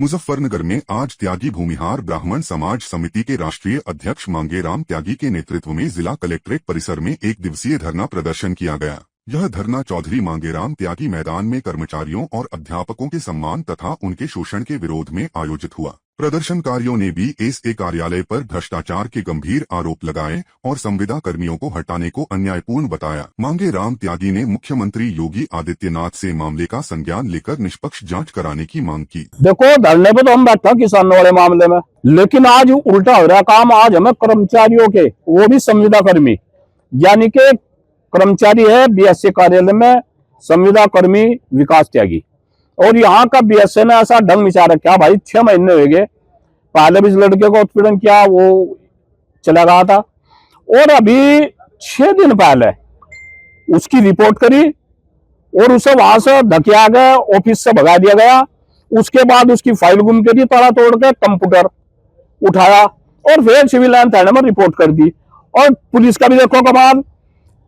मुजफ्फरनगर में आज त्यागी भूमिहार ब्राह्मण समाज समिति के राष्ट्रीय अध्यक्ष मांगेराम त्यागी के नेतृत्व में जिला कलेक्ट्रेट परिसर में एक दिवसीय धरना प्रदर्शन किया गया। यह धरना चौधरी मांगेराम त्यागी मैदान में कर्मचारियों और अध्यापकों के सम्मान तथा उनके शोषण के विरोध में आयोजित हुआ। प्रदर्शनकारियों ने बीएसए कार्यालय पर भ्रष्टाचार के गंभीर आरोप लगाए और संविदा कर्मियों को हटाने को अन्यायपूर्ण बताया। मांगेराम त्यागी ने मुख्यमंत्री योगी आदित्यनाथ से मामले का संज्ञान लेकर निष्पक्ष जांच कराने की मांग की। देखो, धरने पे तो हम बैठे हैं किसानों वाले मामले में, लेकिन आज उल्टा हो रहा काम। आज हमें कर्मचारियों के, वो भी संविदा कर्मी, यानी के कर्मचारी है बीएसए कार्यालय में संविदा कर्मी विकास त्यागी, और यहाँ का बीएसए ने ऐसा ढंग मिचा रखा भाई। 6 महीने हो गए, पहले भी इस लड़के को उत्पीड़न किया, वो चला गया था, और अभी 6 दिन पहले उसकी रिपोर्ट करी और उसे वहां से धकिया गया, ऑफिस से भगा दिया गया। उसके बाद उसकी फाइल गुम करी, ताला तोड़ के कंप्यूटर उठाया और फिर सिविल लाइन थाने में रिपोर्ट कर दी। और पुलिस का भी देखो कमाल,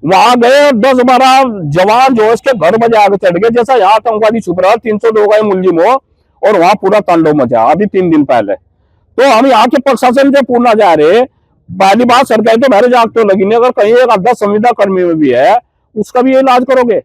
वहां गए 10-12 जवान जो इसके घर बजा आगे चढ़ गए, जैसा यहाँ आतंकवादी छुप रहा 302 का मुलजिम हो, और वहां पूरा तांडव मचा अभी 3 दिन पहले। तो हम यहाँ के प्रशासन से पूछना चाह रहे, पहली बात सरकारी तो मेरे जाग तो लगी नहीं, अगर कहीं एक आधा संविदा कर्मी में भी है उसका भी इलाज करोगे।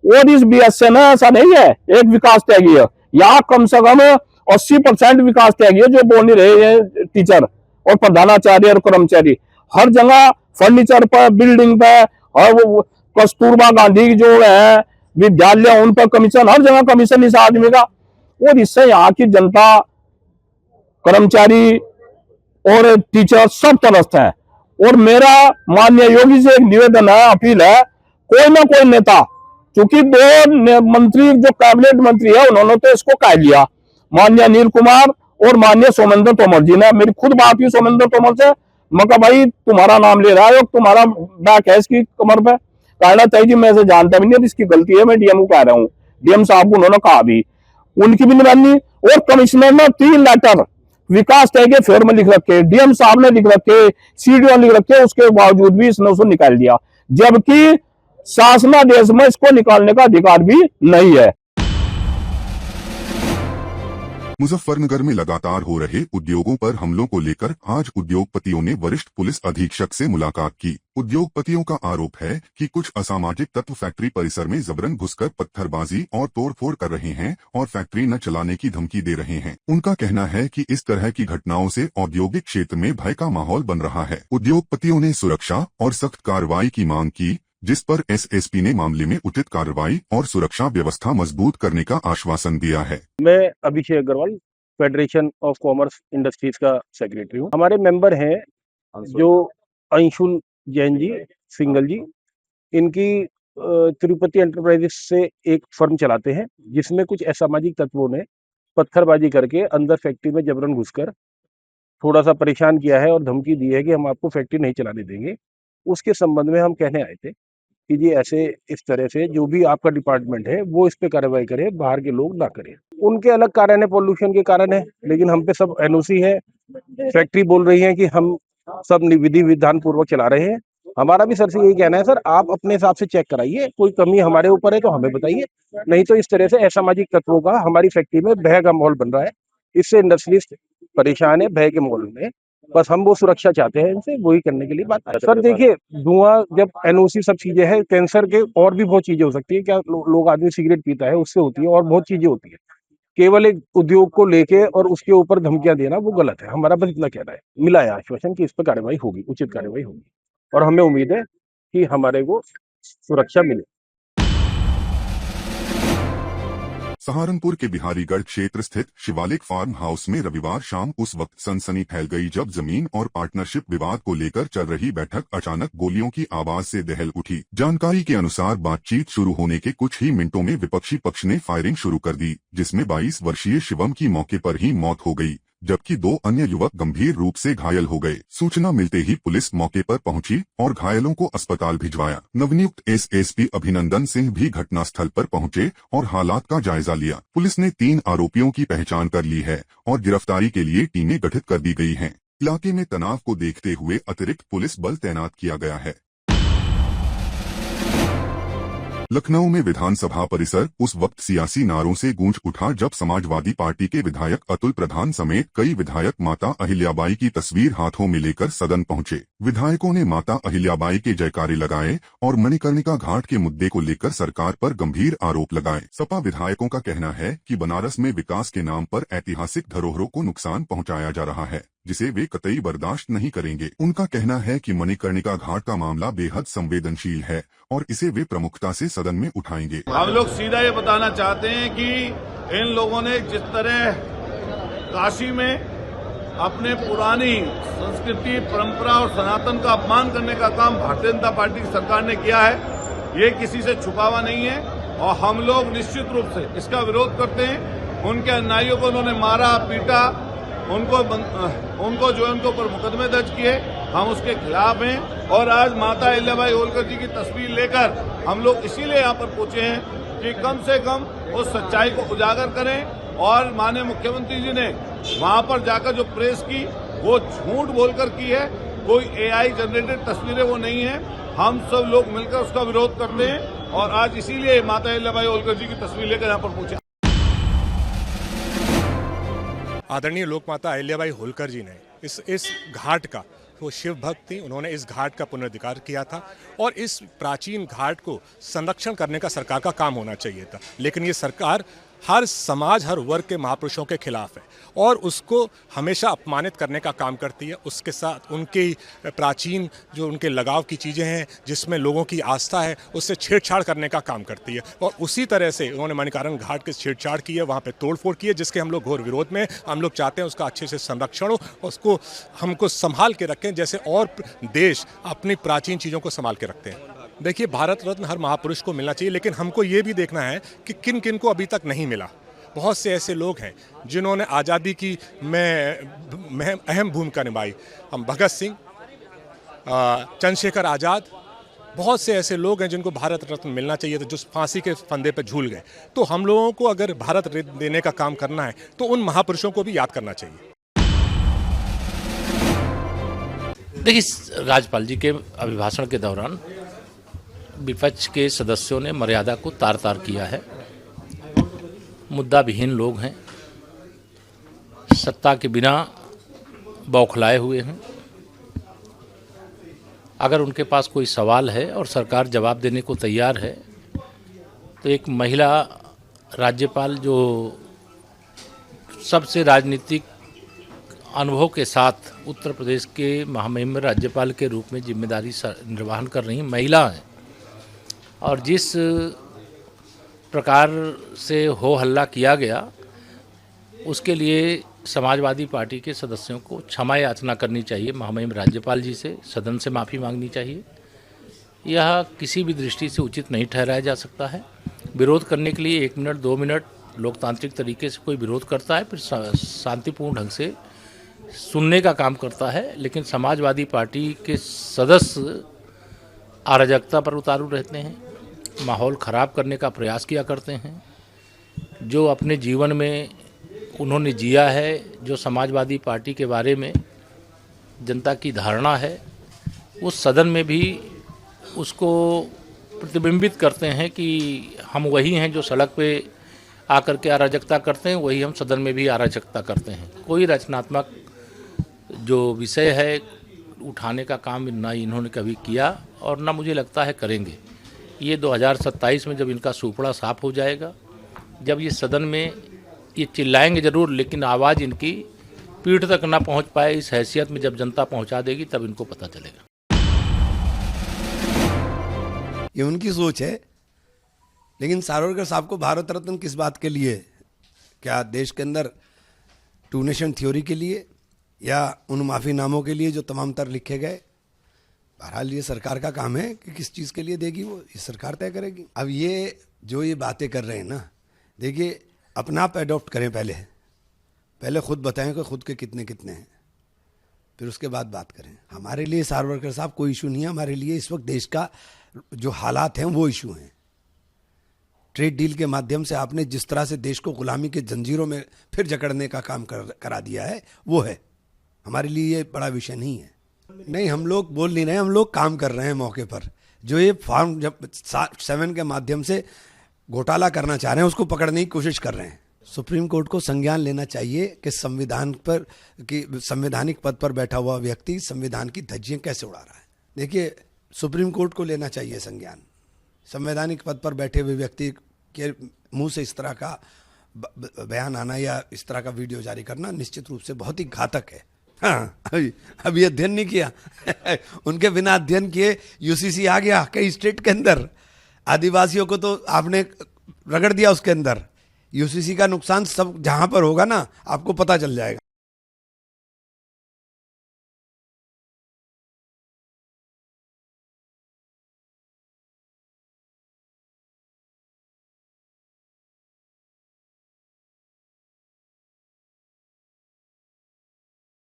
और इस बीएसए में ऐसा नहीं है एक विकास त्यागी है, यहाँ कम से कम 80% विकास त्यागी है जो बोल नहीं रहे हैं। टीचर और प्रधानाचार्य और कर्मचारी हर जगह फर्नीचर पर, बिल्डिंग पे, और कस्तूरबा गांधी जो है विद्यालय उन पर कमीशन, हर जगह कमीशन इस आदमी का। और इससे यहाँ की जनता, कर्मचारी और टीचर सब त्रस्त है। और मेरा माननीय योगी से एक निवेदन है, अपील है, कोई ना कोई नेता, क्योंकि 2 मंत्री जो कैबिनेट मंत्री है उन्होंने तो इसको कह लिया, माननीय अनिल कुमार और माननीय सोमेंद्र तोमर जी ने। मेरी खुद बात हुई सोमेंद्र तोमर से, मैं कहा भाई तुम्हारा नाम ले रहा है, तुम्हारा बैक है इसकी कमर पे। कहना चाहिए जी मैं इसे जानता भी नहीं, इसकी गलती है, मैं डीएम को कह रहा हूँ। डीएम साहब को उन्होंने कहा भी, उनकी भी निगरानी। और कमिश्नर ने 3 लेटर विकास त्यागी फेर में लिख रखे, डीएम साहब ने लिख रखे, सीडीओ लिख रखे, उसके बावजूद भी इसने उसको निकाल दिया, जबकि शासनादेश में इसको निकालने का अधिकार भी नहीं है। मुजफ्फरनगर में लगातार हो रहे उद्योगों पर हमलों को लेकर आज उद्योगपतियों ने वरिष्ठ पुलिस अधीक्षक से मुलाकात की। उद्योगपतियों का आरोप है कि कुछ असामाजिक तत्व फैक्ट्री परिसर में जबरन घुसकर पत्थरबाजी और तोड़फोड़ कर रहे हैं और फैक्ट्री न चलाने की धमकी दे रहे हैं। उनका कहना है कि इस तरह की घटनाओं से औद्योगिक क्षेत्र में भय का माहौल बन रहा है। उद्योगपतियों ने सुरक्षा और सख्त कार्रवाई की मांग की, जिस पर एसएसपी ने मामले में उचित कार्रवाई और सुरक्षा व्यवस्था मजबूत करने का आश्वासन दिया है। मैं Abhishek Agarwal, federation of commerce industries का सेक्रेटरी हूँ। हमारे मेंबर हैं जो अंशुल जैन जी, सिंगल जी, इनकी तिरुपति एंटरप्राइजेस से एक फर्म चलाते हैं, जिसमें कुछ असामाजिक तत्वों ने पत्थरबाजी करके अंदर फैक्ट्री में जबरन घुसकर थोड़ा सा परेशान किया है और धमकी दी है कि हम आपको फैक्ट्री नहीं चलाने देंगे। उसके संबंध में हम कहने आए थे कि जी ऐसे इस तरह से जो भी आपका डिपार्टमेंट है वो इस पे कार्रवाई करे, बाहर के लोग ना करें। उनके अलग कारण है, पॉल्यूशन के कारण है, लेकिन हम पे सब एनओसी है। फैक्ट्री बोल रही है कि हम सब विधि विधान पूर्वक चला रहे हैं। हमारा भी सर से यही कहना है, सर आप अपने हिसाब से चेक कराइए, कोई कमी हमारे ऊपर है तो हमें बताइए, नहीं तो इस तरह से असामाजिक तत्वों का हमारी फैक्ट्री में भय का माहौल बन रहा है। इससे इंडस्ट्रियलिस्ट परेशान है भय के माहौल में। बस हम वो सुरक्षा चाहते हैं इनसे, वही करने के लिए बात है। सर देखिए, धुआं जब एनओसी सब चीजें हैं, कैंसर के और भी बहुत चीजें हो सकती है। क्या लोग आदमी सिगरेट पीता है उससे होती है, और बहुत चीजें होती है। केवल एक उद्योग को लेके और उसके ऊपर धमकियां देना वो गलत है। हमारा बस इतना कहना है। मिला है आश्वासन कि इस पर कार्रवाई होगी, उचित कार्रवाई होगी, और हमें उम्मीद है कि हमारे को सुरक्षा मिले। सहारनपुर के बिहारीगढ़ क्षेत्र स्थित शिवालिक फार्म हाउस में रविवार शाम उस वक्त सनसनी फैल गई जब जमीन और पार्टनरशिप विवाद को लेकर चल रही बैठक अचानक गोलियों की आवाज से दहल उठी। जानकारी के अनुसार बातचीत शुरू होने के कुछ ही मिनटों में विपक्षी पक्ष ने फायरिंग शुरू कर दी, जिसमें 22 वर्षीय शिवम की मौके पर ही मौत हो गई, जबकि 2 अन्य युवक गंभीर रूप से घायल हो गए। सूचना मिलते ही पुलिस मौके पर पहुंची और घायलों को अस्पताल भिजवाया। नवनियुक्त एसएसपी अभिनंदन सिंह भी घटनास्थल पर पहुंचे और हालात का जायजा लिया। पुलिस ने 3 आरोपियों की पहचान कर ली है और गिरफ्तारी के लिए टीमें गठित कर दी गई हैं। इलाके में तनाव को देखते हुए अतिरिक्त पुलिस बल तैनात किया गया है। लखनऊ में विधानसभा परिसर उस वक्त सियासी नारों से गूंज उठा जब समाजवादी पार्टी के विधायक अतुल प्रधान समेत कई विधायक माता अहिल्याबाई की तस्वीर हाथों में लेकर सदन पहुंचे। विधायकों ने माता अहिल्याबाई के जयकारे लगाए और मणिकर्णिका घाट के मुद्दे को लेकर सरकार पर गंभीर आरोप लगाए। सपा विधायकों का कहना है कि बनारस में विकास के नाम पर ऐतिहासिक धरोहरों को नुकसान पहुंचाया जा रहा है, जिसे वे कतई बर्दाश्त नहीं करेंगे। उनका कहना है कि मणिकर्णिका घाट का मामला बेहद संवेदनशील है और इसे वे प्रमुखता से सदन में उठाएंगे। हम लोग सीधा ये बताना चाहते हैं कि इन लोगों ने जिस तरह काशी में अपने पुरानी संस्कृति, परंपरा और सनातन का अपमान करने का काम भारतीय जनता पार्टी की सरकार ने किया है, ये किसी से छुपा हुआ नहीं है और हम लोग निश्चित रूप से इसका विरोध करते हैं। उनके अन्यायियों को उन्होंने मारा, पीटा, उनको जो है उनके ऊपर मुकदमे दर्ज किए, हम उसके खिलाफ हैं। और आज माता अहिल्याबाई होलकर जी की तस्वीर लेकर हम लोग इसीलिए यहाँ पर पहुंचे हैं कि कम से कम उस सच्चाई को उजागर करें। और माननीय मुख्यमंत्री जी ने वहाँ पर जाकर जो प्रेस की वो झूठ बोलकर की है, कोई AI जनरेटेड तस्वीरें वो नहीं है। हम सब लोग मिलकर उसका विरोध करते हैं और आज इसीलिए माता अहिल्याबाई होलकर जी की तस्वीर लेकर यहाँ पर पहुंचे। आदरणीय लोकमाता अहिल्याबाई होलकर जी ने इस घाट का, वो शिव भक्त थी, उन्होंने इस घाट का पुनरुद्धार किया था और इस प्राचीन घाट को संरक्षण करने का सरकार का काम होना चाहिए था। लेकिन ये सरकार हर समाज, हर वर्ग के महापुरुषों के खिलाफ है और उसको हमेशा अपमानित करने का काम करती है। उसके साथ उनके प्राचीन जो उनके लगाव की चीज़ें हैं, जिसमें लोगों की आस्था है, उससे छेड़छाड़ करने का काम करती है। और उसी तरह से उन्होंने मणिकर्ण घाट के छेड़छाड़ की है, वहाँ पे तोड़फोड़ की है, जिसके हम लोग घोर विरोध में। हम लोग चाहते हैं उसका अच्छे से संरक्षण हो, उसको हमको संभाल के रखें जैसे और देश अपनी प्राचीन चीज़ों को संभाल के रखते हैं। देखिए, भारत रत्न हर महापुरुष को मिलना चाहिए, लेकिन हमको ये भी देखना है कि किन किन को अभी तक नहीं मिला। बहुत से ऐसे लोग हैं जिन्होंने आज़ादी की में अहम भूमिका निभाई। हम भगत सिंह, चंद्रशेखर आज़ाद, बहुत से ऐसे लोग हैं जिनको भारत रत्न मिलना चाहिए था, जो फांसी के फंदे पर झूल गए। तो हम लोगों को अगर भारत रत्न देने का काम करना है तो उन महापुरुषों को भी याद करना चाहिए। देखिए, राज्यपाल जी के अभिभाषण के दौरान विपक्ष के सदस्यों ने मर्यादा को तार तार किया है। मुद्दा विहीन लोग हैं, सत्ता के बिना बौखलाए हुए हैं। अगर उनके पास कोई सवाल है और सरकार जवाब देने को तैयार है तो एक महिला राज्यपाल जो सबसे राजनीतिक अनुभव के साथ उत्तर प्रदेश के महामहिम राज्यपाल के रूप में जिम्मेदारी निर्वहन कर रही महिला हैं और जिस प्रकार से हो हल्ला किया गया उसके लिए समाजवादी पार्टी के सदस्यों को क्षमा याचना करनी चाहिए, महामहिम राज्यपाल जी से सदन से माफ़ी मांगनी चाहिए। यह किसी भी दृष्टि से उचित नहीं ठहराया जा सकता है। विरोध करने के लिए 1 मिनट 2 मिनट लोकतांत्रिक तरीके से कोई विरोध करता है, फिर शांतिपूर्ण ढंग से सुनने का काम करता है, लेकिन समाजवादी पार्टी के सदस्य अराजकता पर उतारू रहते हैं, माहौल ख़राब करने का प्रयास किया करते हैं। जो अपने जीवन में उन्होंने जिया है, जो समाजवादी पार्टी के बारे में जनता की धारणा है, उस सदन में भी उसको प्रतिबिंबित करते हैं कि हम वही हैं जो सड़क पे आकर के अराजकता करते हैं, वही हम सदन में भी अराजकता करते हैं। कोई रचनात्मक जो विषय है उठाने का काम ना इन्होंने कभी किया और ना मुझे लगता है करेंगे। ये 2027 में जब इनका सुपड़ा साफ हो जाएगा, जब ये सदन में ये चिल्लाएंगे ज़रूर, लेकिन आवाज़ इनकी पीठ तक ना पहुंच पाए, इस हैसियत में जब जनता पहुंचा देगी तब इनको पता चलेगा। ये उनकी सोच है, लेकिन सावरकर साहब को भारत रत्न किस बात के लिए? क्या देश के अंदर 2 नेशन थ्योरी के लिए या उन माफ़ीनामों के लिए जो तमाम तर लिखे गए? बहरहाल ये सरकार का काम है कि किस चीज़ के लिए देगी, वो ये सरकार तय करेगी। अब ये जो ये बातें कर रहे हैं ना, देखिए अपना आप एडॉप्ट करें, पहले खुद बताएं कि खुद के कितने कितने हैं, फिर उसके बाद बात करें। हमारे लिए सावरकर साहब कोई इशू नहीं है, हमारे लिए इस वक्त देश का जो हालात हैं वो इशू हैं। ट्रेड डील के माध्यम से आपने जिस तरह से देश को गुलामी के जंजीरों में फिर जकड़ने का काम करा दिया है, वो है। हमारे लिए ये बड़ा विषय नहीं है। नहीं, हम लोग बोल नहीं रहे, हम लोग काम कर रहे हैं मौके पर। जो ये फॉर्म जब 7 के माध्यम से घोटाला करना चाह रहे हैं उसको पकड़ने की कोशिश कर रहे हैं। सुप्रीम कोर्ट को संज्ञान लेना चाहिए कि संविधान पर कि संवैधानिक पद पर बैठा हुआ व्यक्ति संविधान की धज्जियां कैसे उड़ा रहा है। देखिए, सुप्रीम कोर्ट को लेना चाहिए संज्ञान। संवैधानिक पद पर बैठे हुए व्यक्ति के मुंह से इस तरह का बयान आना या इस तरह का वीडियो जारी करना निश्चित रूप से बहुत ही घातक है। हाँ, अभी अध्ययन नहीं किया उनके बिना अध्ययन किए यूसीसी आ गया कई स्टेट के अंदर, आदिवासियों को तो आपने रगड़ दिया उसके अंदर। यूसीसी का नुकसान सब जहां पर होगा ना आपको पता चल जाएगा।